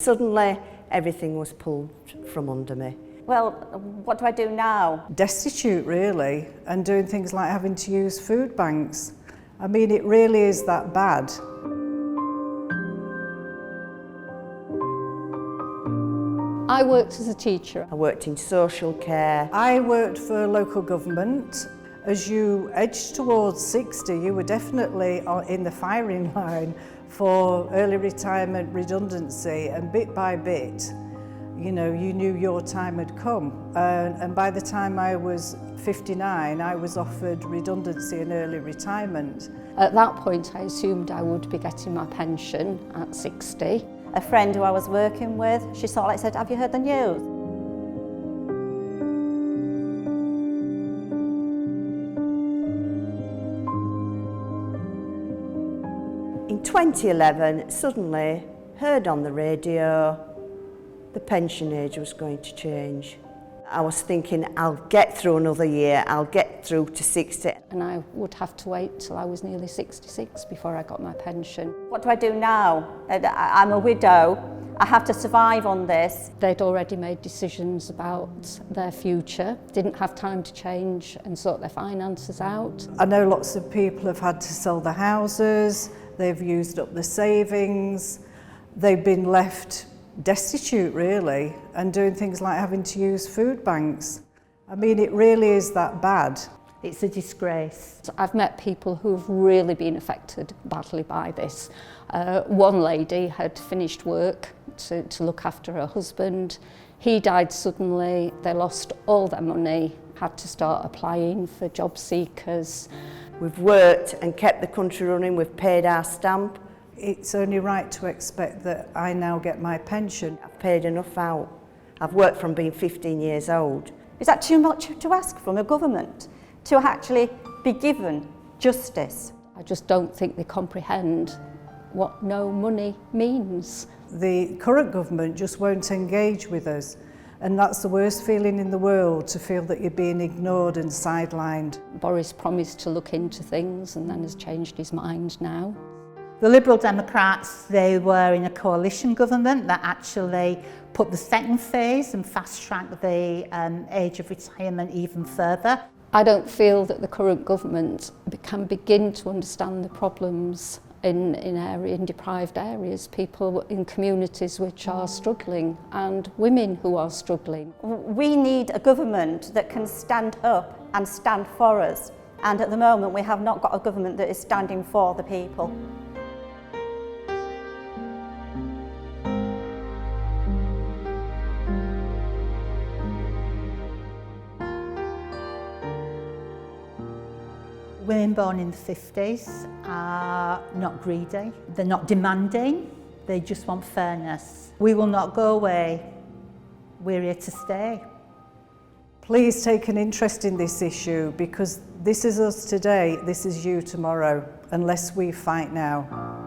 Suddenly, everything was pulled from under me. Well, what do I do now? Destitute, really, and doing things like having to use food banks. I mean, it really is that bad. I worked as a teacher. I worked in social care. I worked for local government. As you edged towards 60, you were definitely in the firing line for early retirement redundancy, and bit by bit, you know, you knew your time had come. And by the time I was 59, I was offered redundancy and early retirement. At that point, I assumed I would be getting my pension at 60. A friend who I was working with, she sort of said, "Have you heard the news?" In 2011, suddenly heard on the radio the pension age was going to change. I was thinking, I'll get through another year, I'll get through to 60. And I would have to wait till I was nearly 66 before I got my pension. What do I do now? I'm a widow. I have to survive on this. They'd already made decisions about their future, didn't have time to change and sort their finances out. I know lots of people have had to sell their houses, they've used up the savings, they've been left destitute, really, and doing things like having to use food banks. I mean, it really is that bad. It's a disgrace. I've met people who've really been affected badly by this. One lady had finished work to look after her husband. He died suddenly, they lost all their money, had to start applying for job seekers. We've worked and kept the country running, we've paid our stamp. It's only right to expect that I now get my pension. I've paid enough out. I've worked from being 15 years old. Is that too much to ask from a government to actually be given justice? I just don't think they comprehend what no money means. The current government just won't engage with us, and that's the worst feeling in the world, to feel that you're being ignored and sidelined. Boris promised to look into things and then has changed his mind now. The Liberal Democrats, they were in a coalition government that actually put the second phase and fast-tracked the age of retirement even further. I don't feel that the current government can begin to understand the problems in deprived areas, people in communities which are struggling and women who are struggling. We need a government that can stand up and stand for us. And at the moment, we have not got a government that is standing for the people. Women born in the 50s are not greedy, they're not demanding, they just want fairness. We will not go away, we're here to stay. Please take an interest in this issue, because this is us today, this is you tomorrow, unless we fight now.